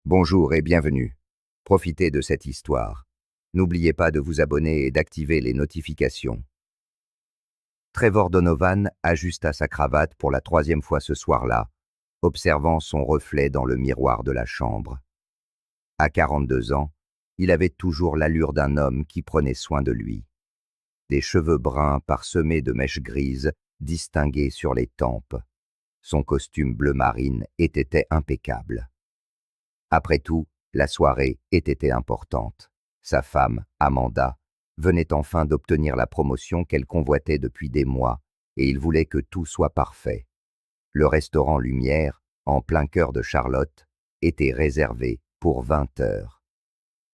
Bonjour et bienvenue. Profitez de cette histoire. N'oubliez pas de vous abonner et d'activer les notifications. Trevor Donovan ajusta sa cravate pour la troisième fois ce soir-là, observant son reflet dans le miroir de la chambre. À 42 ans, il avait toujours l'allure d'un homme qui prenait soin de lui. Des cheveux bruns parsemés de mèches grises distinguées sur les tempes. Son costume bleu marine était impeccable. Après tout, la soirée était importante. Sa femme, Amanda, venait enfin d'obtenir la promotion qu'elle convoitait depuis des mois, et il voulait que tout soit parfait. Le restaurant Lumière, en plein cœur de Charlotte, était réservé pour 20 heures.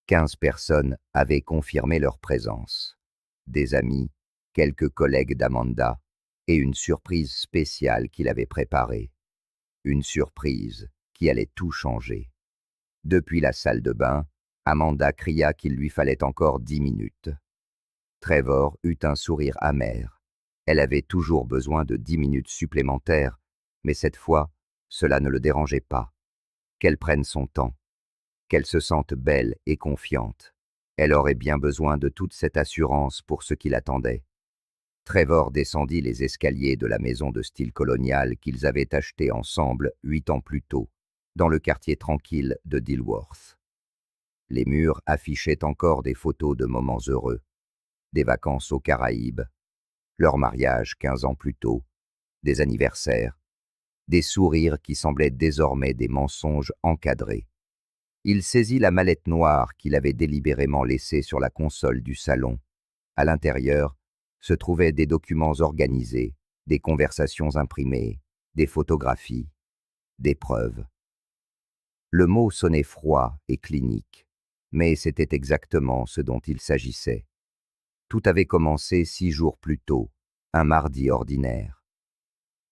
15 personnes avaient confirmé leur présence. Des amis, quelques collègues d'Amanda, et une surprise spéciale qu'il avait préparée. Une surprise qui allait tout changer. Depuis la salle de bain, Amanda cria qu'il lui fallait encore 10 minutes. Trevor eut un sourire amer. Elle avait toujours besoin de 10 minutes supplémentaires, mais cette fois, cela ne le dérangeait pas. Qu'elle prenne son temps, qu'elle se sente belle et confiante. Elle aurait bien besoin de toute cette assurance pour ce qui l'attendait. Trevor descendit les escaliers de la maison de style colonial qu'ils avaient achetée ensemble 8 ans plus tôt, dans le quartier tranquille de Dilworth. Les murs affichaient encore des photos de moments heureux, des vacances aux Caraïbes, leur mariage 15 ans plus tôt, des anniversaires, des sourires qui semblaient désormais des mensonges encadrés. Il saisit la mallette noire qu'il avait délibérément laissée sur la console du salon. À l'intérieur se trouvaient des documents organisés, des conversations imprimées, des photographies, des preuves. Le mot sonnait froid et clinique, mais c'était exactement ce dont il s'agissait. Tout avait commencé 6 jours plus tôt, un mardi ordinaire.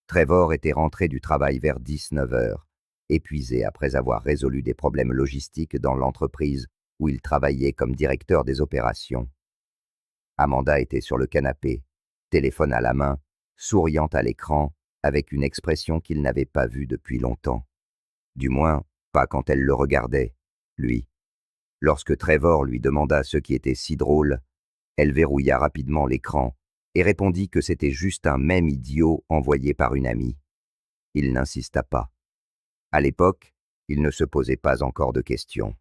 Trevor était rentré du travail vers 19 heures, épuisé après avoir résolu des problèmes logistiques dans l'entreprise où il travaillait comme directeur des opérations. Amanda était sur le canapé, téléphone à la main, souriant à l'écran, avec une expression qu'il n'avait pas vue depuis longtemps. Du moins, pas quand elle le regardait, lui. Lorsque Trevor lui demanda ce qui était si drôle, elle verrouilla rapidement l'écran et répondit que c'était juste un mème idiot envoyé par une amie. Il n'insista pas. À l'époque, il ne se posait pas encore de questions.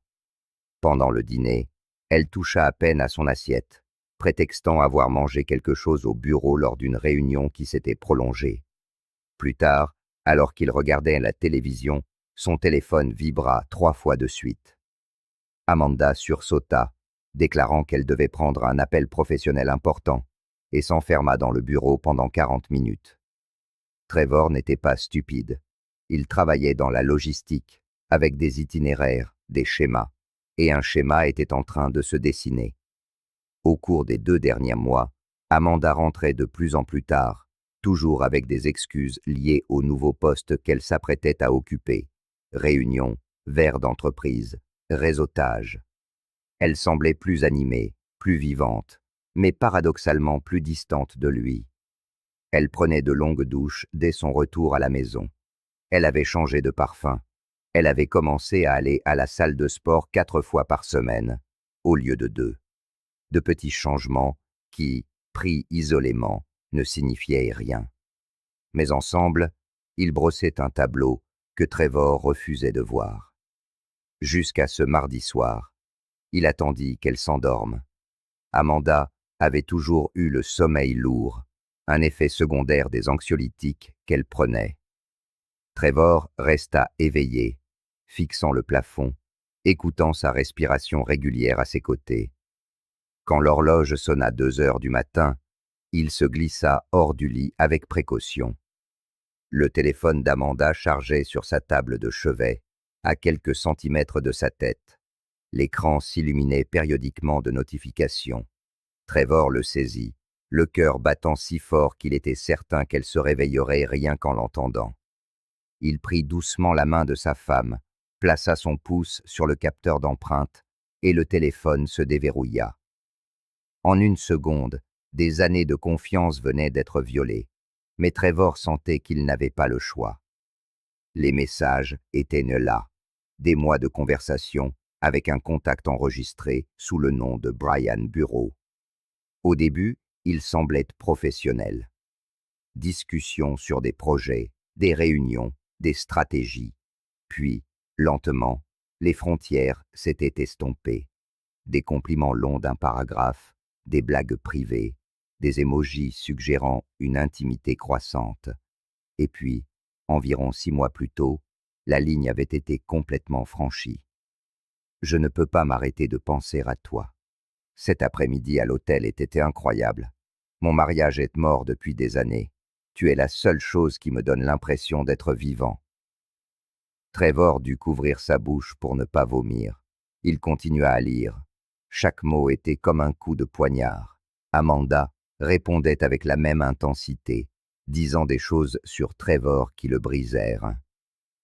Pendant le dîner, elle toucha à peine à son assiette, prétextant avoir mangé quelque chose au bureau lors d'une réunion qui s'était prolongée. Plus tard, alors qu'il regardait la télévision, son téléphone vibra 3 fois de suite. Amanda sursauta, déclarant qu'elle devait prendre un appel professionnel important, et s'enferma dans le bureau pendant 40 minutes. Trevor n'était pas stupide. Il travaillait dans la logistique, avec des itinéraires, des schémas, et un schéma était en train de se dessiner. Au cours des 2 derniers mois, Amanda rentrait de plus en plus tard, toujours avec des excuses liées au nouveau poste qu'elle s'apprêtait à occuper. Réunions, verres d'entreprise, réseautage. Elle semblait plus animée, plus vivante, mais paradoxalement plus distante de lui. Elle prenait de longues douches dès son retour à la maison. Elle avait changé de parfum. Elle avait commencé à aller à la salle de sport 4 fois par semaine, au lieu de 2. De petits changements qui, pris isolément, ne signifiaient rien. Mais ensemble, ils brossaient un tableau que Trevor refusait de voir. Jusqu'à ce mardi soir, il attendit qu'elle s'endorme. Amanda avait toujours eu le sommeil lourd, un effet secondaire des anxiolytiques qu'elle prenait. Trevor resta éveillé, fixant le plafond, écoutant sa respiration régulière à ses côtés. Quand l'horloge sonna 2 heures du matin, il se glissa hors du lit avec précaution. Le téléphone d'Amanda chargeait sur sa table de chevet, à quelques centimètres de sa tête. L'écran s'illuminait périodiquement de notifications. Trevor le saisit, le cœur battant si fort qu'il était certain qu'elle se réveillerait rien qu'en l'entendant. Il prit doucement la main de sa femme, plaça son pouce sur le capteur d'empreinte, et le téléphone se déverrouilla. En une seconde, des années de confiance venaient d'être violées, mais Trevor sentait qu'il n'avait pas le choix. Les messages étaient là, des mois de conversation avec un contact enregistré sous le nom de Brian Bureau. Au début, il semblait professionnel. Discussions sur des projets, des réunions, des stratégies. Puis, lentement, les frontières s'étaient estompées. Des compliments longs d'un paragraphe, des blagues privées, des émojis suggérant une intimité croissante. Et puis, environ 6 mois plus tôt, la ligne avait été complètement franchie. Je ne peux pas m'arrêter de penser à toi. Cet après-midi à l'hôtel était incroyable. Mon mariage est mort depuis des années. Tu es la seule chose qui me donne l'impression d'être vivant. Trevor dut couvrir sa bouche pour ne pas vomir. Il continua à lire. Chaque mot était comme un coup de poignard. Amanda répondait avec la même intensité, disant des choses sur Trevor qui le brisèrent.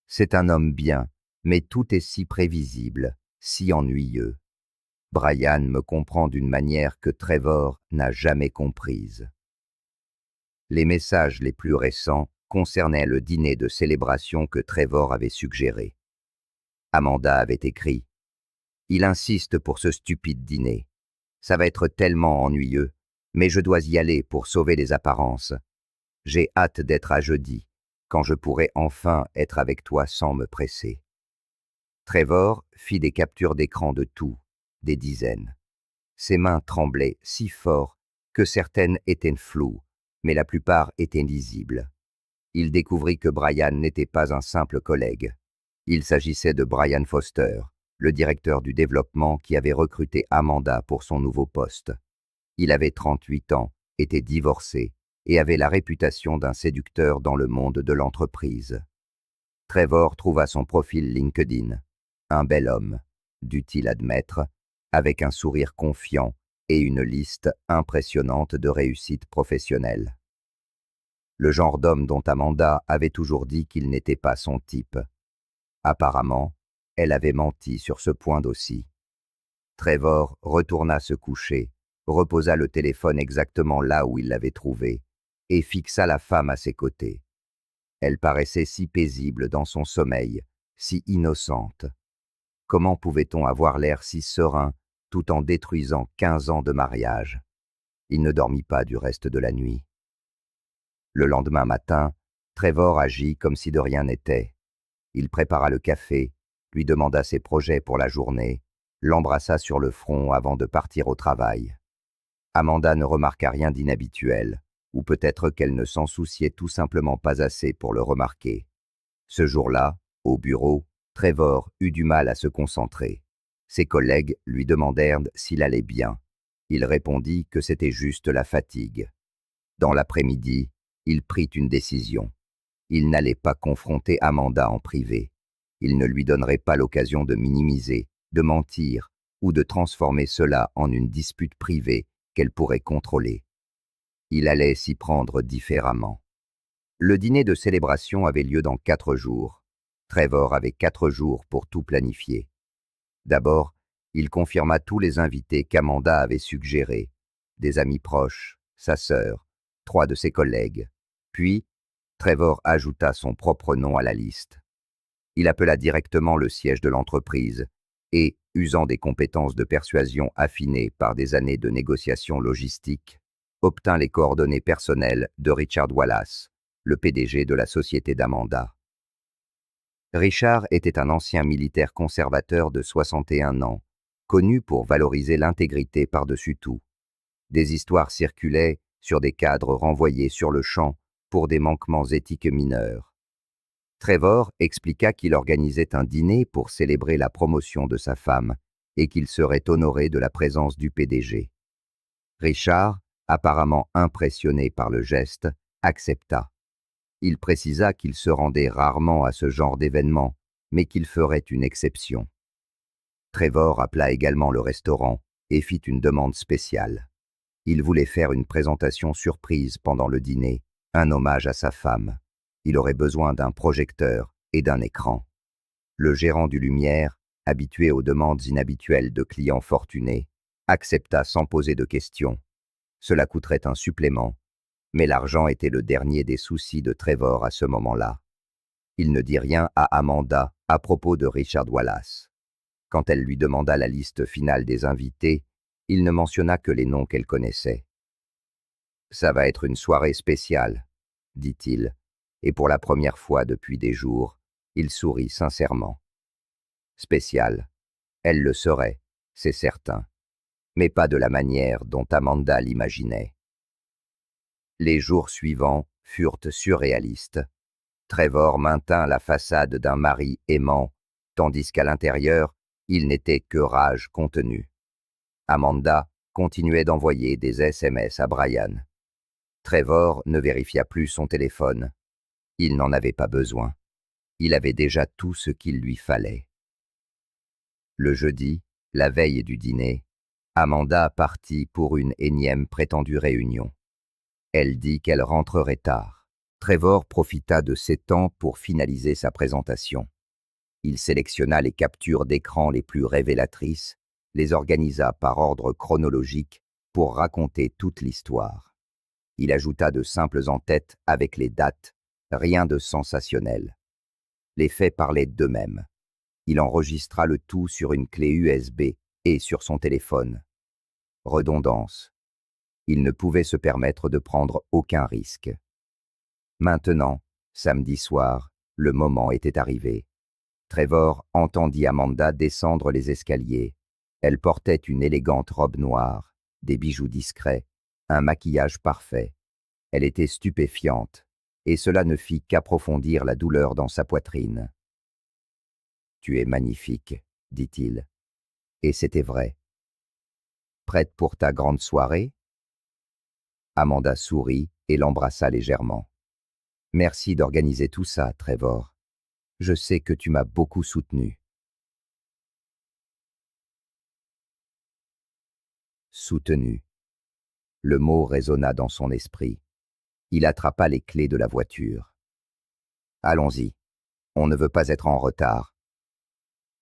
C'est un homme bien, mais tout est si prévisible, si ennuyeux. Brian me comprend d'une manière que Trevor n'a jamais comprise. Les messages les plus récents concernaient le dîner de célébration que Trevor avait suggéré. Amanda avait écrit « Il insiste pour ce stupide dîner. Ça va être tellement ennuyeux, mais je dois y aller pour sauver les apparences. J'ai hâte d'être à jeudi, quand je pourrai enfin être avec toi sans me presser. » Trevor fit des captures d'écran de tout, des dizaines. Ses mains tremblaient si fort que certaines étaient floues, mais la plupart étaient lisibles. Il découvrit que Brian n'était pas un simple collègue. Il s'agissait de Brian Foster, le directeur du développement qui avait recruté Amanda pour son nouveau poste. Il avait 38 ans, était divorcé et avait la réputation d'un séducteur dans le monde de l'entreprise. Trevor trouva son profil LinkedIn. Un bel homme, dut-il admettre, avec un sourire confiant et une liste impressionnante de réussites professionnelles. Le genre d'homme dont Amanda avait toujours dit qu'il n'était pas son type. Apparemment, elle avait menti sur ce point aussi. Trevor retourna se coucher, reposa le téléphone exactement là où il l'avait trouvé, et fixa la femme à ses côtés. Elle paraissait si paisible dans son sommeil, si innocente. Comment pouvait-on avoir l'air si serein tout en détruisant 15 ans de mariage? Il ne dormit pas du reste de la nuit. Le lendemain matin, Trevor agit comme si de rien n'était. Il prépara le café, lui demanda ses projets pour la journée, l'embrassa sur le front avant de partir au travail. Amanda ne remarqua rien d'inhabituel, ou peut-être qu'elle ne s'en souciait tout simplement pas assez pour le remarquer. Ce jour-là, au bureau, Trevor eut du mal à se concentrer. Ses collègues lui demandèrent s'il allait bien. Il répondit que c'était juste la fatigue. Dans l'après-midi, il prit une décision. Il n'allait pas confronter Amanda en privé. Il ne lui donnerait pas l'occasion de minimiser, de mentir ou de transformer cela en une dispute privée qu'elle pourrait contrôler. Il allait s'y prendre différemment. Le dîner de célébration avait lieu dans 4 jours. Trevor avait 4 jours pour tout planifier. D'abord, il confirma tous les invités qu'Amanda avait suggérés, des amis proches, sa sœur, 3 de ses collègues. Puis, Trevor ajouta son propre nom à la liste. Il appela directement le siège de l'entreprise et, usant des compétences de persuasion affinées par des années de négociations logistiques, obtint les coordonnées personnelles de Richard Wallace, le PDG de la société d'Amanda. Richard était un ancien militaire conservateur de 61 ans, connu pour valoriser l'intégrité par-dessus tout. Des histoires circulaient sur des cadres renvoyés sur le champ pour des manquements éthiques mineurs. Trevor expliqua qu'il organisait un dîner pour célébrer la promotion de sa femme et qu'il serait honoré de la présence du PDG. Richard, apparemment impressionné par le geste, accepta. Il précisa qu'il se rendait rarement à ce genre d'événement, mais qu'il ferait une exception. Trevor appela également le restaurant et fit une demande spéciale. Il voulait faire une présentation surprise pendant le dîner, un hommage à sa femme. Il aurait besoin d'un projecteur et d'un écran. Le gérant du Lumière, habitué aux demandes inhabituelles de clients fortunés, accepta sans poser de questions. Cela coûterait un supplément, mais l'argent était le dernier des soucis de Trevor à ce moment-là. Il ne dit rien à Amanda à propos de Richard Wallace. Quand elle lui demanda la liste finale des invités, il ne mentionna que les noms qu'elle connaissait. « Ça va être une soirée spéciale », dit-il, et pour la première fois depuis des jours, il sourit sincèrement. Spéciale, elle le serait, c'est certain, mais pas de la manière dont Amanda l'imaginait. Les jours suivants furent surréalistes. Trevor maintint la façade d'un mari aimant, tandis qu'à l'intérieur, il n'était que rage contenue. Amanda continuait d'envoyer des SMS à Brian. Trevor ne vérifia plus son téléphone. Il n'en avait pas besoin. Il avait déjà tout ce qu'il lui fallait. Le jeudi, la veille du dîner, Amanda partit pour une énième prétendue réunion. Elle dit qu'elle rentrerait tard. Trevor profita de ces temps pour finaliser sa présentation. Il sélectionna les captures d'écran les plus révélatrices, les organisa par ordre chronologique pour raconter toute l'histoire. Il ajouta de simples en-têtes avec les dates, rien de sensationnel. Les faits parlaient d'eux-mêmes. Il enregistra le tout sur une clé USB et sur son téléphone. Redondance. Il ne pouvait se permettre de prendre aucun risque. Maintenant, samedi soir, le moment était arrivé. Trevor entendit Amanda descendre les escaliers. Elle portait une élégante robe noire, des bijoux discrets, un maquillage parfait. Elle était stupéfiante, et cela ne fit qu'approfondir la douleur dans sa poitrine. « Tu es magnifique, » dit-il. Et c'était vrai. « Prête pour ta grande soirée ?» Amanda sourit et l'embrassa légèrement. « Merci d'organiser tout ça, Trevor. Je sais que tu m'as beaucoup soutenu. » Soutenu. Le mot résonna dans son esprit. Il attrapa les clés de la voiture. « Allons-y. On ne veut pas être en retard. »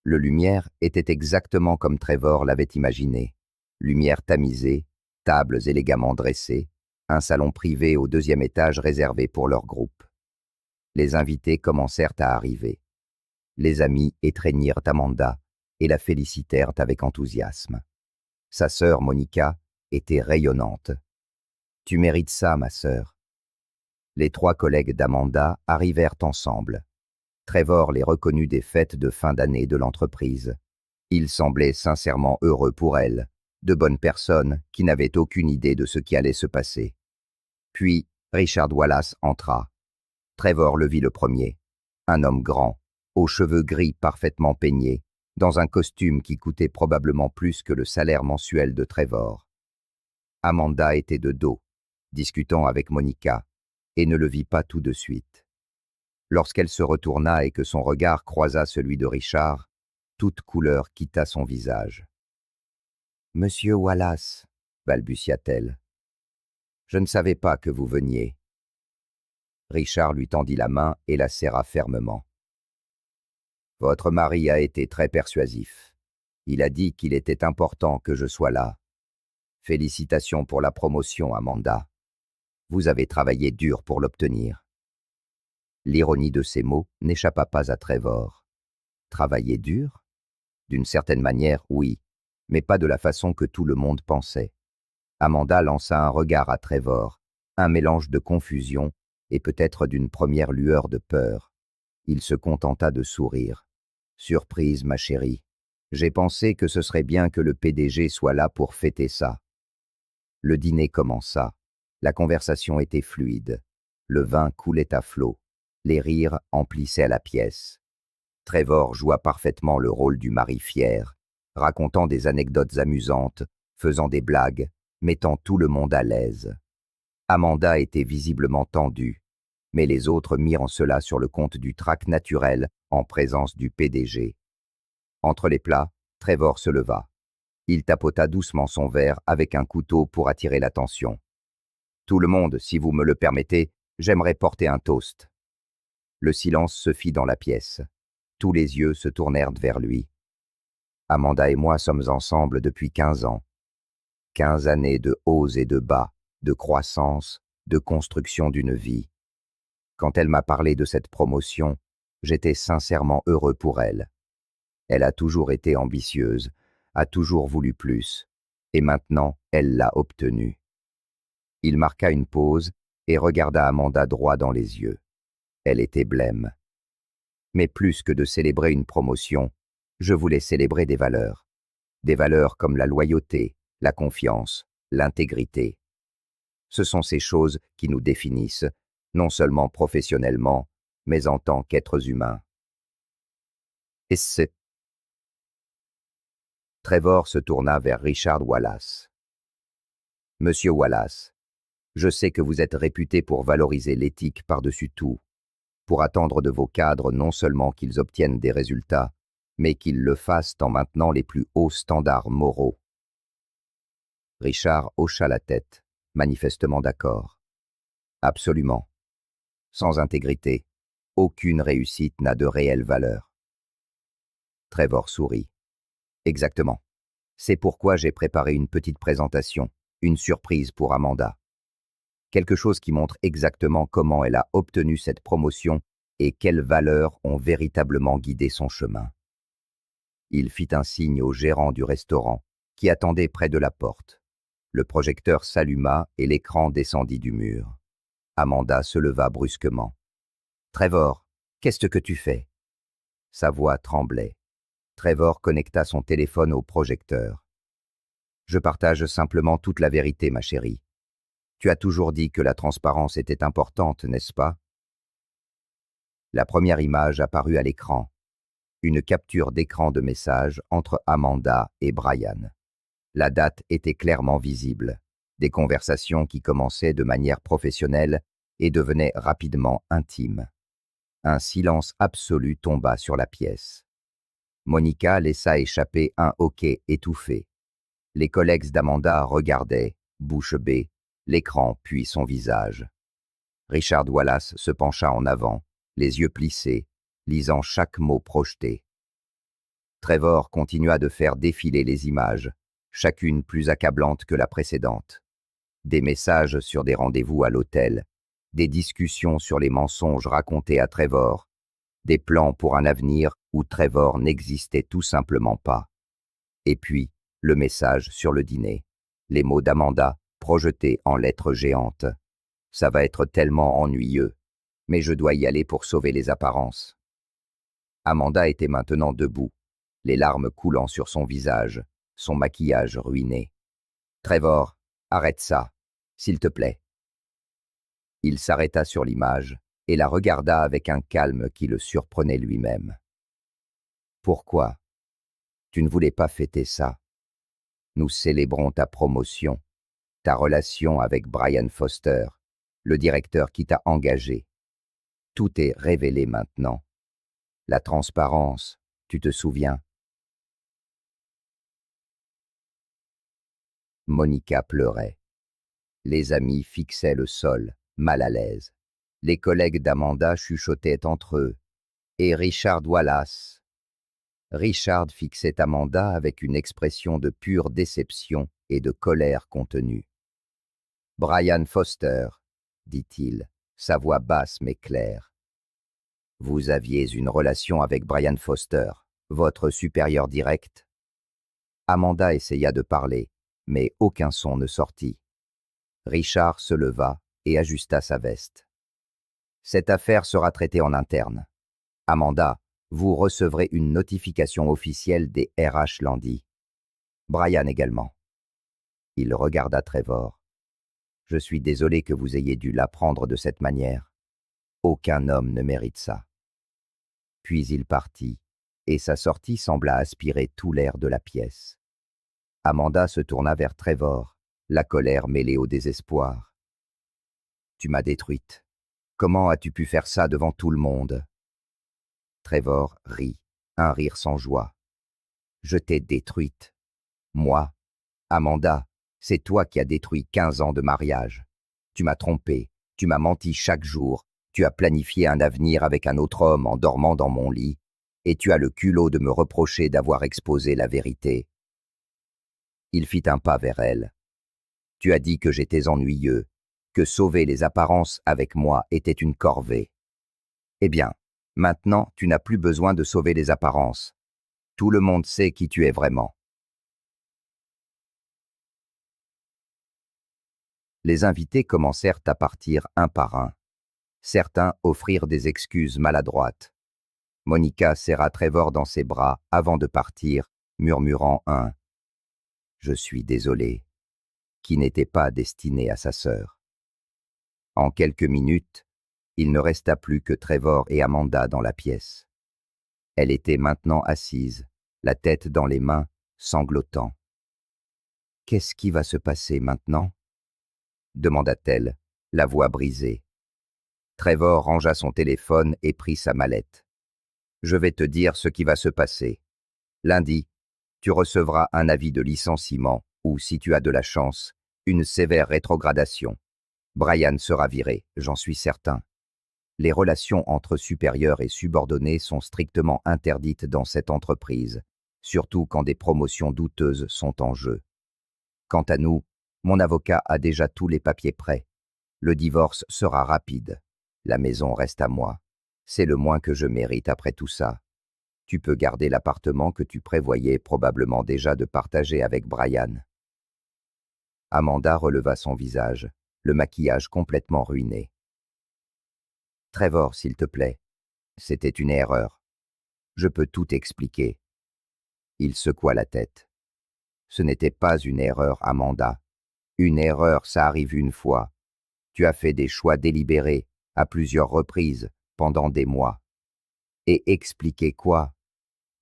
Le lumière était exactement comme Trevor l'avait imaginé. Lumière tamisée, tables élégamment dressées, un salon privé au 2e étage réservé pour leur groupe. Les invités commencèrent à arriver. Les amis étreignirent Amanda et la félicitèrent avec enthousiasme. Sa sœur Monica était rayonnante. « Tu mérites ça, ma sœur. » Les 3 collègues d'Amanda arrivèrent ensemble. Trevor les reconnut des fêtes de fin d'année de l'entreprise. Ils semblaient sincèrement heureux pour elle, de bonnes personnes qui n'avaient aucune idée de ce qui allait se passer. Puis, Richard Wallace entra. Trevor le vit le premier. Un homme grand, aux cheveux gris parfaitement peignés, dans un costume qui coûtait probablement plus que le salaire mensuel de Trevor. Amanda était de dos, discutant avec Monica, et ne le vit pas tout de suite. Lorsqu'elle se retourna et que son regard croisa celui de Richard, toute couleur quitta son visage. « Monsieur Wallace, » balbutia-t-elle, « je ne savais pas que vous veniez. » Richard lui tendit la main et la serra fermement. « Votre mari a été très persuasif. Il a dit qu'il était important que je sois là. Félicitations pour la promotion, Amanda. Vous avez travaillé dur pour l'obtenir. » L'ironie de ces mots n'échappa pas à Trevor. Travailler dur? D'une certaine manière, oui, mais pas de la façon que tout le monde pensait. Amanda lança un regard à Trevor, un mélange de confusion et peut-être d'une première lueur de peur. Il se contenta de sourire. « Surprise, ma chérie. J'ai pensé que ce serait bien que le PDG soit là pour fêter ça. » Le dîner commença. La conversation était fluide. Le vin coulait à flots. Les rires emplissaient la pièce. Trevor joua parfaitement le rôle du mari fier, racontant des anecdotes amusantes, faisant des blagues, mettant tout le monde à l'aise. Amanda était visiblement tendue, mais les autres mirent cela sur le compte du trac naturel en présence du PDG. Entre les plats, Trevor se leva. Il tapota doucement son verre avec un couteau pour attirer l'attention. « Tout le monde, si vous me le permettez, j'aimerais porter un toast. » Le silence se fit dans la pièce. Tous les yeux se tournèrent vers lui. « Amanda et moi sommes ensemble depuis 15 ans. 15 années de hauts et de bas, de croissance, de construction d'une vie. Quand elle m'a parlé de cette promotion, J'étais sincèrement heureux pour elle. Elle a toujours été ambitieuse, a toujours voulu plus, et maintenant elle l'a obtenu. Il marqua une pause et regarda Amanda droit dans les yeux. Elle était blême. Mais plus que de célébrer une promotion, je voulais célébrer des valeurs. Des valeurs comme la loyauté, la confiance, l'intégrité. Ce sont ces choses qui nous définissent, non seulement professionnellement, mais en tant qu'êtres humains. Et c'est... Trevor se tourna vers Richard Wallace. Monsieur Wallace, je sais que vous êtes réputé pour valoriser l'éthique par-dessus tout, pour attendre de vos cadres non seulement qu'ils obtiennent des résultats, mais qu'ils le fassent en maintenant les plus hauts standards moraux. Richard hocha la tête, manifestement d'accord. Absolument. Sans intégrité, aucune réussite n'a de réelle valeur. Trevor sourit. Exactement. C'est pourquoi j'ai préparé une petite présentation, une surprise pour Amanda. Quelque chose qui montre exactement comment elle a obtenu cette promotion et quelles valeurs ont véritablement guidé son chemin. Il fit un signe au gérant du restaurant, qui attendait près de la porte. Le projecteur s'alluma et l'écran descendit du mur. Amanda se leva brusquement. « Trevor, qu'est-ce que tu fais ?» Sa voix tremblait. Trevor connecta son téléphone au projecteur. « Je partage simplement toute la vérité, ma chérie. Tu as toujours dit que la transparence était importante, n'est-ce pas ?» La première image apparut à l'écran. Une capture d'écran de message entre Amanda et Brian. La date était clairement visible. Des conversations qui commençaient de manière professionnelle et devenaient rapidement intimes. Un silence absolu tomba sur la pièce. Monica laissa échapper un hoquet étouffé. Les collègues d'Amanda regardaient, bouche bée, l'écran puis son visage. Richard Wallace se pencha en avant, les yeux plissés, lisant chaque mot projeté. Trevor continua de faire défiler les images, chacune plus accablante que la précédente. Des messages sur des rendez-vous à l'hôtel, des discussions sur les mensonges racontés à Trevor, des plans pour un avenir où Trevor n'existait tout simplement pas. Et puis, le message sur le dîner, les mots d'Amanda projetés en lettres géantes. Ça va être tellement ennuyeux, mais je dois y aller pour sauver les apparences. Amanda était maintenant debout, les larmes coulant sur son visage, son maquillage ruiné. « Trevor, arrête ça, s'il te plaît. » Il s'arrêta sur l'image et la regarda avec un calme qui le surprenait lui-même. « Pourquoi? Tu ne voulais pas fêter ça. Nous célébrons ta promotion, ta relation avec Brian Foster, le directeur qui t'a engagé. Tout est révélé maintenant. La transparence, tu te souviens? » Monica pleurait. Les amis fixaient le sol, mal à l'aise. Les collègues d'Amanda chuchotaient entre eux. Et Richard Wallace. Richard fixait Amanda avec une expression de pure déception et de colère contenue. « Brian Foster, » dit-il, sa voix basse mais claire. « Vous aviez une relation avec Brian Foster, votre supérieur direct ?» Amanda essaya de parler, mais aucun son ne sortit. Richard se leva et ajusta sa veste. « Cette affaire sera traitée en interne. Amanda, vous recevrez une notification officielle des RH Landy. Brian également. » Il regarda Trevor. « Je suis désolé que vous ayez dû l'apprendre de cette manière. Aucun homme ne mérite ça. » Puis il partit, et sa sortie sembla aspirer tout l'air de la pièce. Amanda se tourna vers Trevor, la colère mêlée au désespoir. « Tu m'as détruite. Comment as-tu pu faire ça devant tout le monde ?» Trevor rit, un rire sans joie. « Je t'ai détruite. Moi, Amanda, c'est toi qui as détruit 15 ans de mariage. Tu m'as trompé, tu m'as menti chaque jour, tu as planifié un avenir avec un autre homme en dormant dans mon lit, et tu as le culot de me reprocher d'avoir exposé la vérité. » Il fit un pas vers elle. « Tu as dit que j'étais ennuyeux, que sauver les apparences avec moi était une corvée. Eh bien, Maintenant, tu n'as plus besoin de sauver les apparences. Tout le monde sait qui tu es vraiment. Les invités commencèrent à partir un par un. Certains offrirent des excuses maladroites. Monica serra Trevor dans ses bras avant de partir, murmurant un « Je suis désolé » qui n'était pas destiné à sa sœur. En quelques minutes, il ne resta plus que Trevor et Amanda dans la pièce. Elle était maintenant assise, la tête dans les mains, sanglotant. « Qu'est-ce qui va se passer maintenant ?» demanda-t-elle, la voix brisée. Trevor rangea son téléphone et prit sa mallette. « Je vais te dire ce qui va se passer. Lundi, tu recevras un avis de licenciement ou, si tu as de la chance, une sévère rétrogradation. Brian sera viré, j'en suis certain. Les relations entre supérieurs et subordonnés sont strictement interdites dans cette entreprise, surtout quand des promotions douteuses sont en jeu. Quant à nous, mon avocat a déjà tous les papiers prêts. Le divorce sera rapide. La maison reste à moi. C'est le moins que je mérite après tout ça. Tu peux garder l'appartement que tu prévoyais probablement déjà de partager avec Brian. » Amanda releva son visage, le maquillage complètement ruiné. « Trevor, s'il te plaît, c'était une erreur. Je peux tout expliquer. » Il secoua la tête. « Ce n'était pas une erreur, Amanda. Une erreur, ça arrive une fois. Tu as fait des choix délibérés, à plusieurs reprises, pendant des mois. Et expliquer quoi?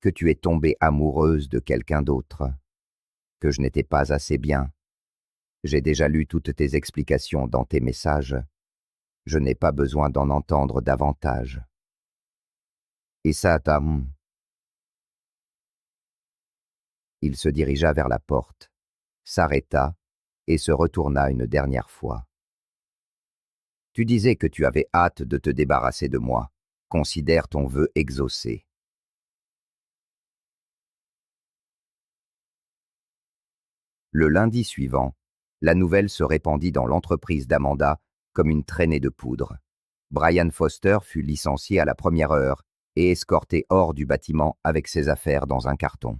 Que tu es tombée amoureuse de quelqu'un d'autre. Que je n'étais pas assez bien. J'ai déjà lu toutes tes explications dans tes messages. Je n'ai pas besoin d'en entendre davantage. Et ça t'a... » Il se dirigea vers la porte, s'arrêta et se retourna une dernière fois. « Tu disais que tu avais hâte de te débarrasser de moi. Considère ton vœu exaucé. » Le lundi suivant, la nouvelle se répandit dans l'entreprise d'Amanda comme une traînée de poudre. Brian Foster fut licencié à la première heure et escorté hors du bâtiment avec ses affaires dans un carton.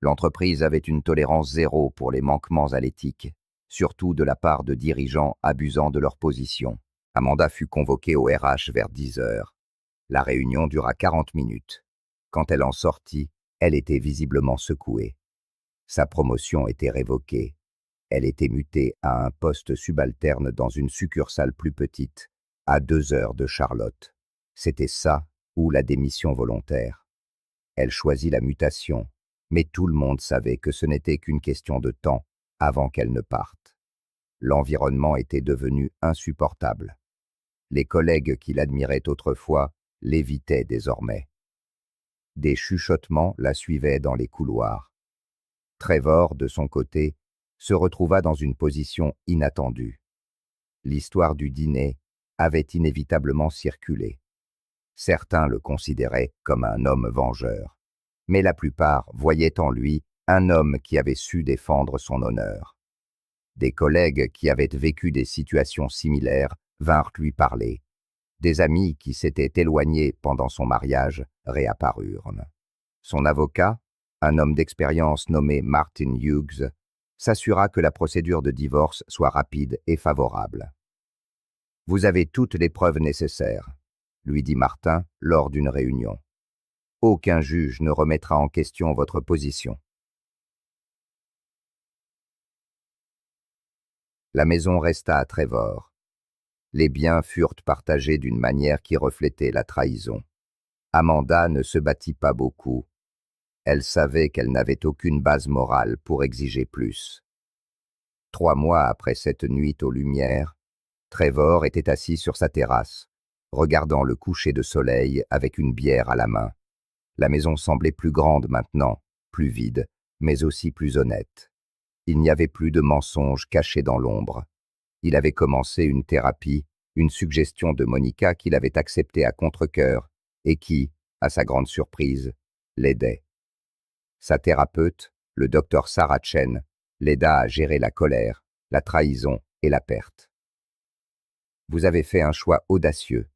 L'entreprise avait une tolérance zéro pour les manquements à l'éthique, surtout de la part de dirigeants abusant de leur position. Amanda fut convoquée au RH vers 10 heures. La réunion dura 40 minutes. Quand elle en sortit, elle était visiblement secouée. Sa promotion était révoquée. Elle était mutée à un poste subalterne dans une succursale plus petite, à 2 heures de Charlotte. C'était ça ou la démission volontaire. Elle choisit la mutation, mais tout le monde savait que ce n'était qu'une question de temps avant qu'elle ne parte. L'environnement était devenu insupportable. Les collègues qui l'admiraient autrefois l'évitaient désormais. Des chuchotements la suivaient dans les couloirs. Trevor, de son côté, se retrouva dans une position inattendue. L'histoire du dîner avait inévitablement circulé. Certains le considéraient comme un homme vengeur, mais la plupart voyaient en lui un homme qui avait su défendre son honneur. Des collègues qui avaient vécu des situations similaires vinrent lui parler. Des amis qui s'étaient éloignés pendant son mariage réapparurent. Son avocat, un homme d'expérience nommé Martin Hughes, s'assura que la procédure de divorce soit rapide et favorable. « Vous avez toutes les preuves nécessaires », lui dit Martin lors d'une réunion. « Aucun juge ne remettra en question votre position. » La maison resta à Trevor. Les biens furent partagés d'une manière qui reflétait la trahison. Amanda ne se battit pas beaucoup. Elle savait qu'elle n'avait aucune base morale pour exiger plus. 3 mois après cette nuit aux lumières, Trevor était assis sur sa terrasse, regardant le coucher de soleil avec une bière à la main. La maison semblait plus grande maintenant, plus vide, mais aussi plus honnête. Il n'y avait plus de mensonges cachés dans l'ombre. Il avait commencé une thérapie, une suggestion de Monica qu'il avait acceptée à contre-cœur et qui, à sa grande surprise, l'aidait. Sa thérapeute, le docteur Sarah Chen, l'aida à gérer la colère, la trahison et la perte. « Vous avez fait un choix audacieux, »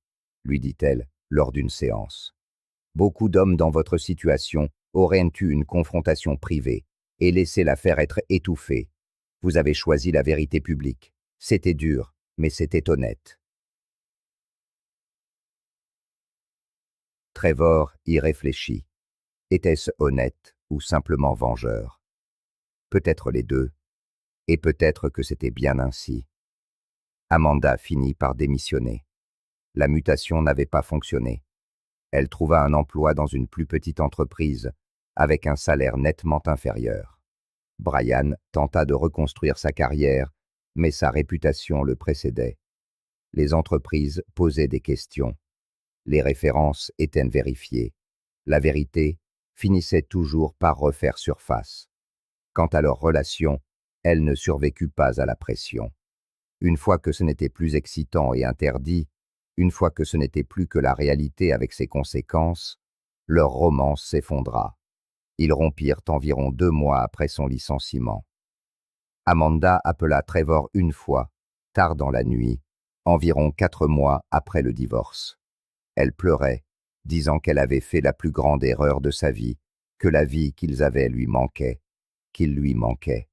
lui dit-elle, lors d'une séance. Beaucoup d'hommes dans votre situation auraient eu une confrontation privée et laissé l'affaire être étouffée. Vous avez choisi la vérité publique. C'était dur, mais c'était honnête. Trevor y réfléchit. Était-ce honnête ou simplement vengeur? Peut-être les deux, et peut-être que c'était bien ainsi. Amanda finit par démissionner. La mutation n'avait pas fonctionné. Elle trouva un emploi dans une plus petite entreprise, avec un salaire nettement inférieur. Brian tenta de reconstruire sa carrière, mais sa réputation le précédait. Les entreprises posaient des questions. Les références étaient vérifiées. La vérité finissait toujours par refaire surface. Quant à leur relation, elle ne survécut pas à la pression. Une fois que ce n'était plus excitant et interdit, une fois que ce n'était plus que la réalité avec ses conséquences, leur romance s'effondra. Ils rompirent environ 2 mois après son licenciement. Amanda appela Trevor une fois, tard dans la nuit, environ 4 mois après le divorce. Elle pleurait, disant qu'elle avait fait la plus grande erreur de sa vie, que la vie qu'ils avaient lui manquait, qu'il lui manquait.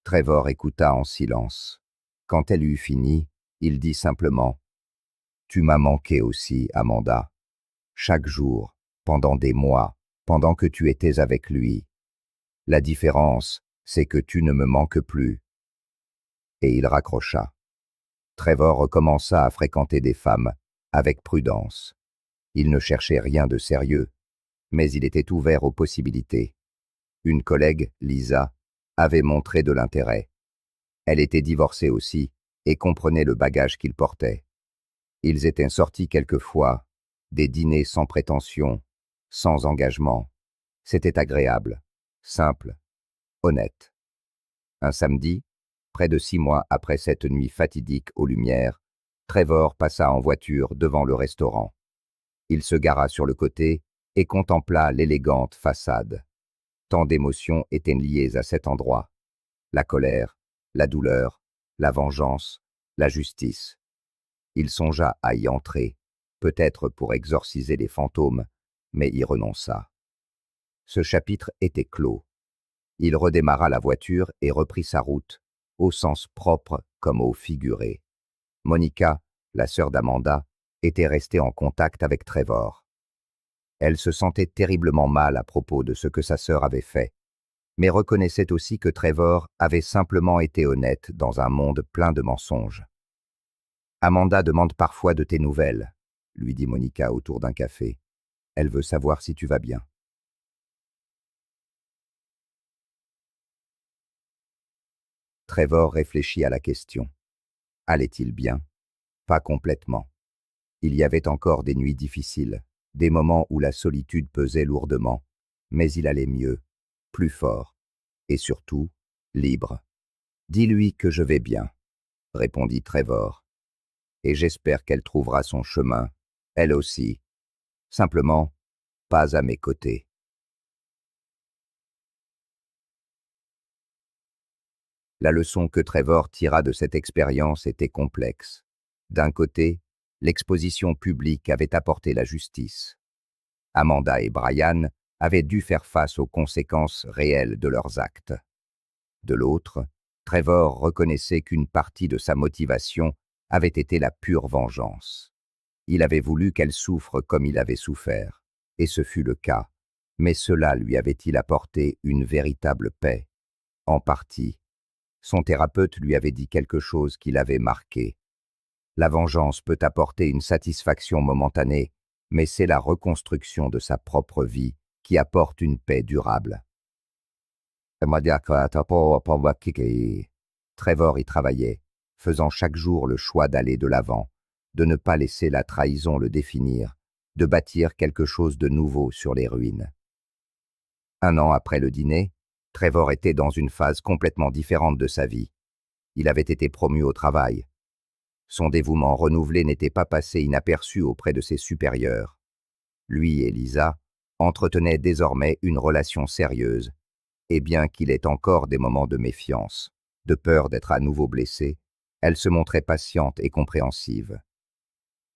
Trevor écouta en silence. Quand elle eut fini, il dit simplement « Tu m'as manqué aussi, Amanda. Chaque jour, pendant des mois, pendant que tu étais avec lui. La différence, c'est que tu ne me manques plus. » Et il raccrocha. Trevor recommença à fréquenter des femmes, avec prudence. Il ne cherchait rien de sérieux, mais il était ouvert aux possibilités. Une collègue, Lisa, avait montré de l'intérêt. Elle était divorcée aussi et comprenait le bagage qu'il portait. Ils étaient sortis quelquefois, des dîners sans prétention, sans engagement. C'était agréable, simple, honnête. Un samedi, près de 6 mois après cette nuit fatidique aux Lumières, Trevor passa en voiture devant le restaurant. Il se gara sur le côté et contempla l'élégante façade. Tant d'émotions étaient liées à cet endroit. La colère, la douleur, la vengeance, la justice. Il songea à y entrer, peut-être pour exorciser les fantômes, mais y renonça. Ce chapitre était clos. Il redémarra la voiture et reprit sa route, au sens propre comme au figuré. Monica, la sœur d'Amanda, était restée en contact avec Trevor. Elle se sentait terriblement mal à propos de ce que sa sœur avait fait, mais reconnaissait aussi que Trevor avait simplement été honnête dans un monde plein de mensonges. « Amanda demande parfois de tes nouvelles, » lui dit Monica autour d'un café. « Elle veut savoir si tu vas bien. » Trevor réfléchit à la question. Allait-il bien? Pas complètement. Il y avait encore des nuits difficiles, des moments où la solitude pesait lourdement, mais il allait mieux, plus fort, et surtout, libre. « Dis-lui que je vais bien, » répondit Trevor. « Et j'espère qu'elle trouvera son chemin, elle aussi. Simplement, pas à mes côtés. » La leçon que Trevor tira de cette expérience était complexe. D'un côté, l'exposition publique avait apporté la justice. Amanda et Brian avaient dû faire face aux conséquences réelles de leurs actes. De l'autre, Trevor reconnaissait qu'une partie de sa motivation avait été la pure vengeance. Il avait voulu qu'elle souffre comme il avait souffert, et ce fut le cas, mais cela lui avait-il apporté une véritable paix? En partie. Son thérapeute lui avait dit quelque chose qui l'avait marqué. La vengeance peut apporter une satisfaction momentanée, mais c'est la reconstruction de sa propre vie qui apporte une paix durable. Trevor y travaillait, faisant chaque jour le choix d'aller de l'avant, de ne pas laisser la trahison le définir, de bâtir quelque chose de nouveau sur les ruines. 1 an après le dîner, Trevor était dans une phase complètement différente de sa vie. Il avait été promu au travail. Son dévouement renouvelé n'était pas passé inaperçu auprès de ses supérieurs. Lui et Lisa entretenaient désormais une relation sérieuse, et bien qu'il ait encore des moments de méfiance, de peur d'être à nouveau blessé, elle se montrait patiente et compréhensive.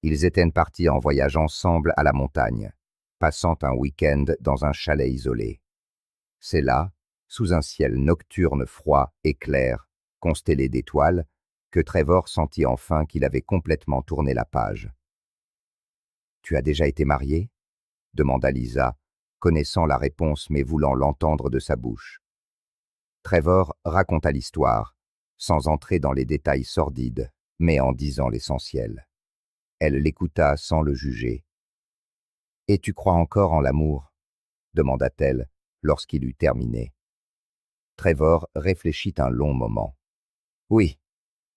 Ils étaient partis en voyage ensemble à la montagne, passant un week-end dans un chalet isolé. C'est là, sous un ciel nocturne froid et clair, constellé d'étoiles, que Trevor sentit enfin qu'il avait complètement tourné la page. « Tu as déjà été marié ?» demanda Lisa, connaissant la réponse mais voulant l'entendre de sa bouche. Trevor raconta l'histoire, sans entrer dans les détails sordides, mais en disant l'essentiel. Elle l'écouta sans le juger. « Et tu crois encore en l'amour ?» demanda-t-elle lorsqu'il eut terminé. Trevor réfléchit un long moment. « Oui, »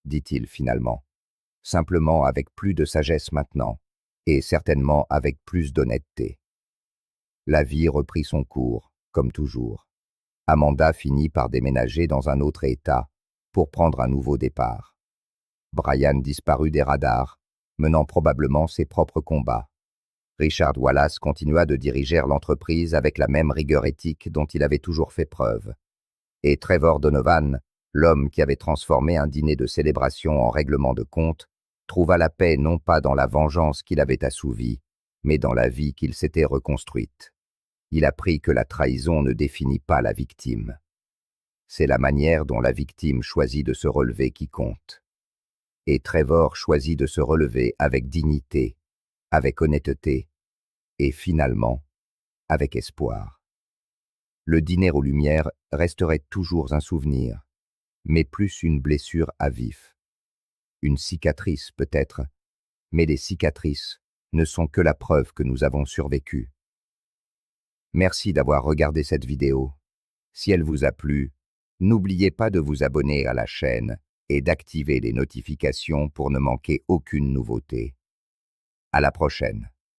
dit-il finalement, simplement avec plus de sagesse maintenant, et certainement avec plus d'honnêteté. La vie reprit son cours, comme toujours. Amanda finit par déménager dans un autre État pour prendre un nouveau départ. Brian disparut des radars, menant probablement ses propres combats. Richard Wallace continua de diriger l'entreprise avec la même rigueur éthique dont il avait toujours fait preuve. Et Trevor Donovan, l'homme qui avait transformé un dîner de célébration en règlement de compte, trouva la paix non pas dans la vengeance qu'il avait assouvie, mais dans la vie qu'il s'était reconstruite. Il apprit que la trahison ne définit pas la victime. C'est la manière dont la victime choisit de se relever qui compte. Et Trevor choisit de se relever avec dignité, avec honnêteté, et finalement, avec espoir. Le dîner aux Lumières resterait toujours un souvenir, mais plus une blessure à vif. Une cicatrice peut-être, mais les cicatrices ne sont que la preuve que nous avons survécu. Merci d'avoir regardé cette vidéo. Si elle vous a plu, n'oubliez pas de vous abonner à la chaîne et d'activer les notifications pour ne manquer aucune nouveauté. À la prochaine.